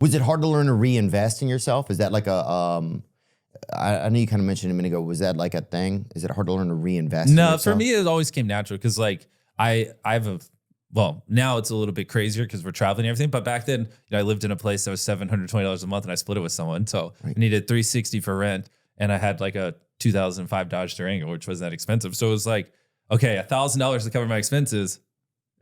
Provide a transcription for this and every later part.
Was it hard to learn to reinvest in yourself? Is that like I know you kind of mentioned a minute ago. Was that like a thing? Is it hard to learn to reinvest in No, yourself? for me, it always came natural because like I have a, well, now it's a little bit crazier because we're traveling and everything. But back then, I lived in a place that was $720 a month and I split it with someone. So I needed $360 for rent and I had like a 2005 Dodge Durango, which wasn't that expensive. So it was like, okay, $1,000 to cover my expenses,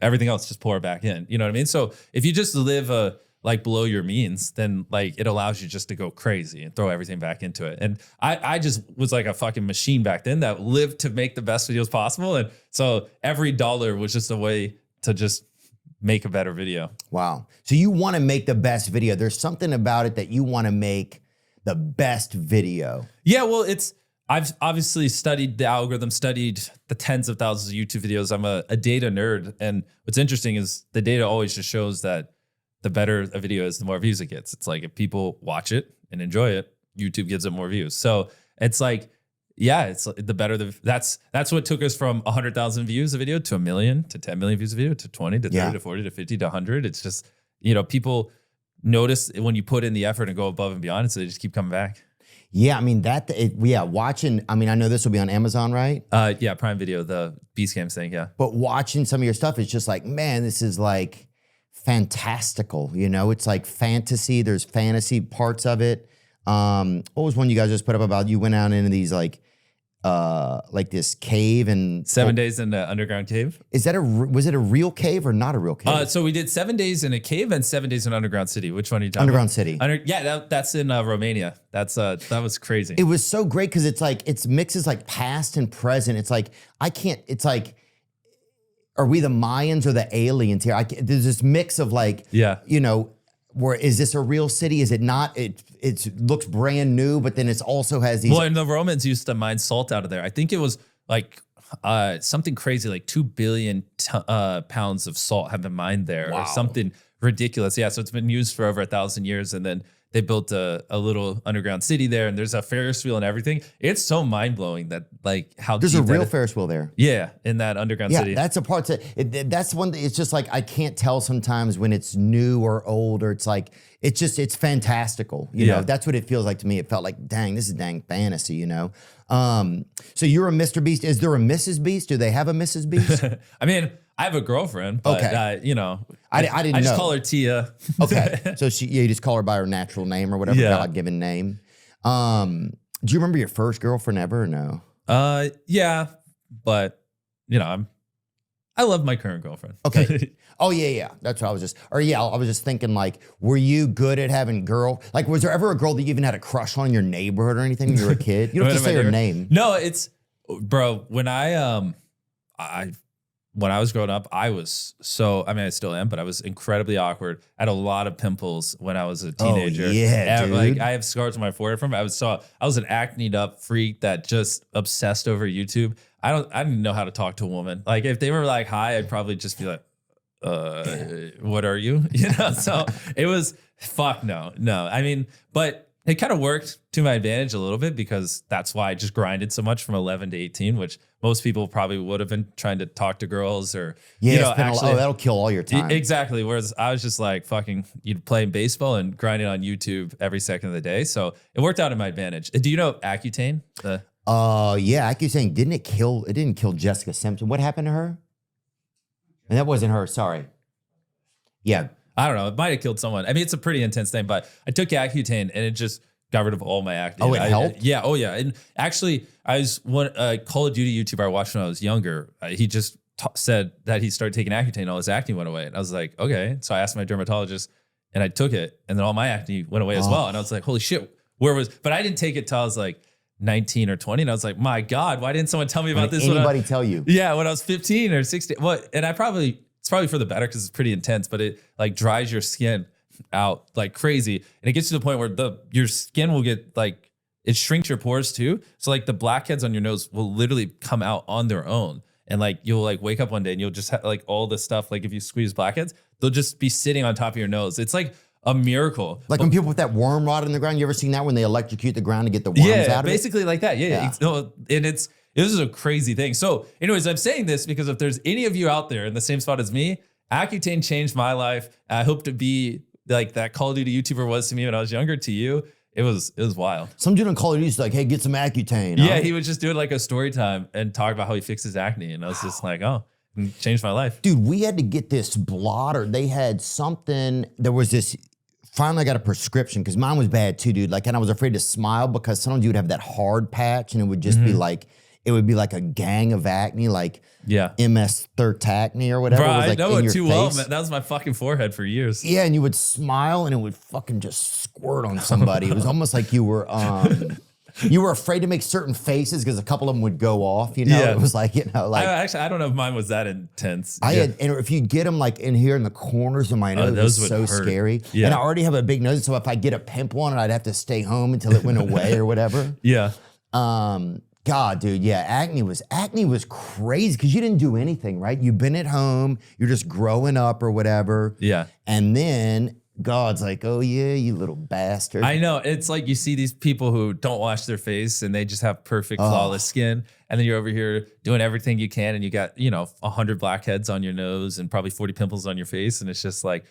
everything else just pour back in. You know what I mean? So if you just live like below your means, then like it allows you just to go crazy and throw everything back into it. And I just was like a fucking machine back then that lived to make the best videos possible. And so every dollar was just a way to just make a better video. Wow. So you want to make the best video. There's something about it that you want to make the best video. Yeah, well, I've obviously studied the algorithm, studied the tens of thousands of YouTube videos. I'm a data nerd. And what's interesting is the data always just shows that the better a video is, the more views it gets. It's like if people watch it and enjoy it, YouTube gives it more views. So it's like, yeah, it's the better that's what took us from 100,000 views a video to 1 million to 10 million views a video to 20 to 30 to 40 to 50 to 100. It's just, people notice when you put in the effort and go above and beyond, so they just keep coming back. Yeah, I mean watching. I mean, I know this will be on Amazon, right? Yeah, Prime Video, the Beast Games thing. Yeah, but watching some of your stuff is just like, man, this is like fantastical. It's like fantasy. There's fantasy parts of it. What was one you guys just put up about? You went out into these like this cave and 7 days in the underground cave. Was it a real cave or not a real cave? So we did 7 days in a cave and 7 days in underground city. Which one are you talking Underground about? City. Yeah, that's in Romania. That was crazy. It was so great because it's mixes like past and present. It's like it's like, are we the Mayans or the aliens here? There's this mix of like, where is this a real city? Is it not? It looks brand new, but then it also has these. Well, and the Romans used to mine salt out of there. I think it was like something crazy, like 2 billion pounds of salt have been mined there, or something ridiculous. Yeah, so it's been used for over 1,000 years, and then they built a little underground city there, and there's a Ferris wheel and everything. It's so mind blowing that like how there's a real Ferris wheel there. Yeah, in that underground city. Yeah, that's a part. That's one. It's just like I can't tell sometimes when it's new or old, or it's like it's fantastical. You know, that's what it feels like to me. It felt like, dang, this is dang fantasy. So you're a Mr. Beast. Is there a Mrs. Beast? Do they have a Mrs. Beast? I mean, I have a girlfriend, but okay. I didn't know. I just call her Tia. Okay, so you just call her by her natural name or whatever God-given name. Do you remember your first girlfriend ever or no? Yeah, but I love my current girlfriend. Okay. Oh yeah. That's what I was just. Or yeah, I was just thinking like, were you good at having like, was there ever a girl that you even had a crush on in your neighborhood or anything when you were a kid? You don't have to say her name. No, bro. When I was growing up, I was I still am, but I was incredibly awkward. I had a lot of pimples when I was a teenager. Oh, yeah, dude. Like I have scars on my forehead from it. I was an acneed up freak that just obsessed over YouTube. I didn't know how to talk to a woman. Like if they were like, hi, I'd probably just be like, what are you? So it was fuck no. I mean, but it kind of worked to my advantage a little bit because that's why I just grinded so much from 11 to 18, which most people probably would have been trying to talk to girls or, that'll kill all your time. Exactly. Whereas I was just like you'd playing baseball and grinding on YouTube every second of the day. So it worked out in my advantage. Do you know Accutane? Yeah, Accutane, it didn't kill Jessica Simpson. What happened to her? And that wasn't her, sorry. Yeah. I don't know. It might have killed someone. I mean, it's a pretty intense thing, but I took Accutane and it just got rid of all my acne. Oh, it helped? Yeah. Oh, yeah. And actually, I was one Call of Duty YouTuber I watched when I was younger. He just said that he started taking Accutane and all his acne went away. And I was like, okay. So I asked my dermatologist and I took it and then all my acne went away as well. And I was like, holy shit, but I didn't take it till I was like 19 or 20. And I was like, my God, why didn't someone tell me about this? Anybody tell you? Yeah. When I was 15 or 16. And it's probably for the better because it's pretty intense, but it like dries your skin out like crazy. And it gets to the point where your skin will get like, it shrinks your pores too. So like the blackheads on your nose will literally come out on their own. And like, you'll like wake up one day and you'll just have like all this stuff. Like if you squeeze blackheads, they'll just be sitting on top of your nose. It's like a miracle. Like when people put that worm rod in the ground, you ever seen that when they electrocute the ground to get the worms out of it? Yeah, basically like that. Yeah. And this is a crazy thing. So anyways, I'm saying this because if there's any of you out there in the same spot as me, Accutane changed my life. I hope to be like that Call of Duty YouTuber was to me when I was younger to you, it was wild. Some dude on Call of Duty is like, hey, get some Accutane. Yeah, he would just do it like a story time and talk about how he fixed his acne. And I was just like, oh, it changed my life. Dude, we had to get this blotter. They had something, there was this, finally I got a prescription because mine was bad too, dude. Like, and I was afraid to smile because sometimes you would have that hard patch and it would just be like, it would be like a gang of acne, like MS Thirtacne or whatever. Bro, it was like I know in it your too well, face. man. That was my fucking forehead for years. Yeah, and you would smile and it would fucking just squirt on somebody. It was almost like you were afraid to make certain faces because a couple of them would go off, you know? Yeah. It was like, you know, like I don't know if mine was that intense. I had, and if you get them like in here in the corners of my nose, it was so scary. Yeah. And I already have a big nose, so if I get a pimple on it, I'd have to stay home until it went away or whatever. Yeah. God, dude, yeah, acne was crazy because you didn't do anything, right? You've been at home, you're just growing up or whatever. Yeah. And then God's like, oh yeah, you little bastard. I know. It's like you see these people who don't wash their face and they just have perfect, flawless skin. And then you're over here doing everything you can and you got, 100 blackheads on your nose and probably 40 pimples on your face. And it's just like,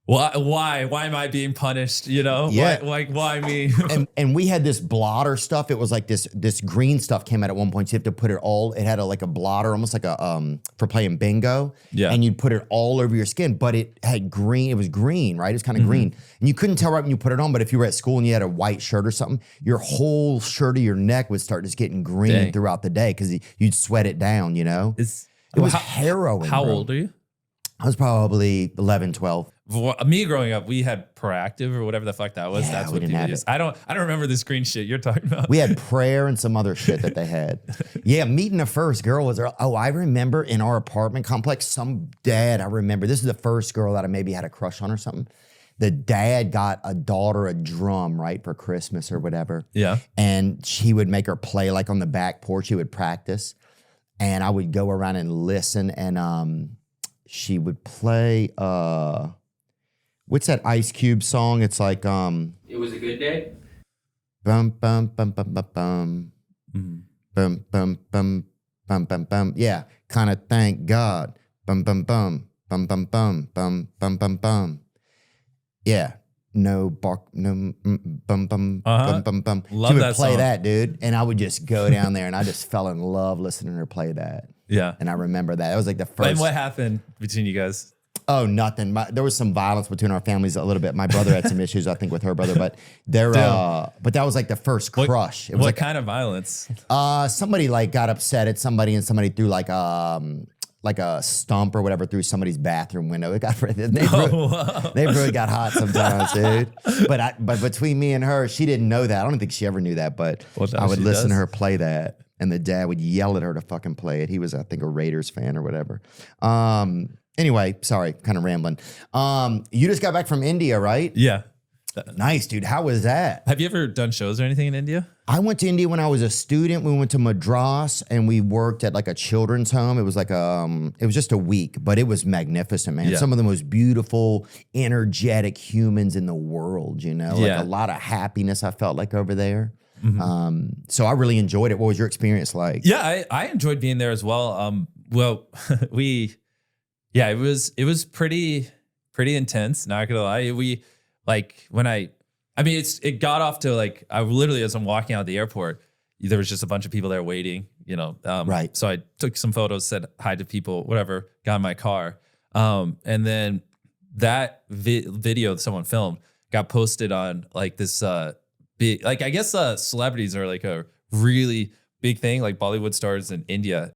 why am I being punished? Yeah. Why me? and we had this blotter stuff. It was like this green stuff came out at one point. So you have to put it all, it had like a blotter, almost like a, for playing bingo. Yeah. And you'd put it all over your skin, but it had green, it was green, right? It's kind of green. And you couldn't tell right when you put it on, but if you were at school and you had a white shirt or something, your whole shirt of your neck would start just getting green throughout the day because you'd sweat it down, It was harrowing. How bro. old are you? I was probably 11, 12. Me growing up, we had Proactive or whatever the fuck that was. Yeah, That's we what didn't people have used. I don't remember this green shit you're talking about. We had prayer and some other shit that they had. Yeah, meeting the first girl was, I remember in our apartment complex, some dad, I remember, this is the first girl that I maybe had a crush on or something. The dad got a daughter a drum, right, for Christmas or whatever. Yeah. And he would make her play like on the back porch. He would practice. And I would go around and listen and she would play, what's that Ice Cube song? It's like, It Was a Good Day? bum, bum, bum, bum, bum, bum. Bum, bum, bum, bum, bum, bum. Yeah, kind of thank God. Bum, bum, bum, bum, bum, bum, bum, bum, bum, bum. Yeah, no bark, no bum, bum, bum, bum, bum. Love she would that play song. that, dude, and I would just go down there, and I just fell in love listening to her play that. Yeah. And I remember that. It was like the first. And what happened between you guys? Oh, nothing. There was some violence between our families a little bit. My brother had some issues, I think, with her brother, but but that was like the first crush. It was What like kind of violence? somebody like got upset at somebody and somebody threw like a stump or whatever through somebody's bathroom window. It got they really got hot sometimes, dude. But between me and her, she didn't know that. I don't think she ever knew that, but Well, now I would she listen to does. her play that. And the dad would yell at her to fucking play it. He was, I think, a Raiders fan or whatever. Anyway, sorry, kind of rambling. You just got back from India, right? Yeah. Nice, dude. How was that? Have you ever done shows or anything in India? I went to India when I was a student. We went to Madras and we worked at like a children's home. It was like it was just a week, but it was magnificent, man. Yeah. Some of the most beautiful, energetic humans in the world, Like Yeah. a lot of happiness I felt like over there. So I really enjoyed it. What was your experience like? Yeah, I enjoyed being there as well. Well, it was pretty intense. Not gonna lie, it got off to like I literally as I'm walking out of the airport, there was just a bunch of people there waiting. Right. So I took some photos, said hi to people, whatever. Got in my car, and then that video that someone filmed got posted on like this big, like I guess celebrities are like a really big thing, like Bollywood stars in India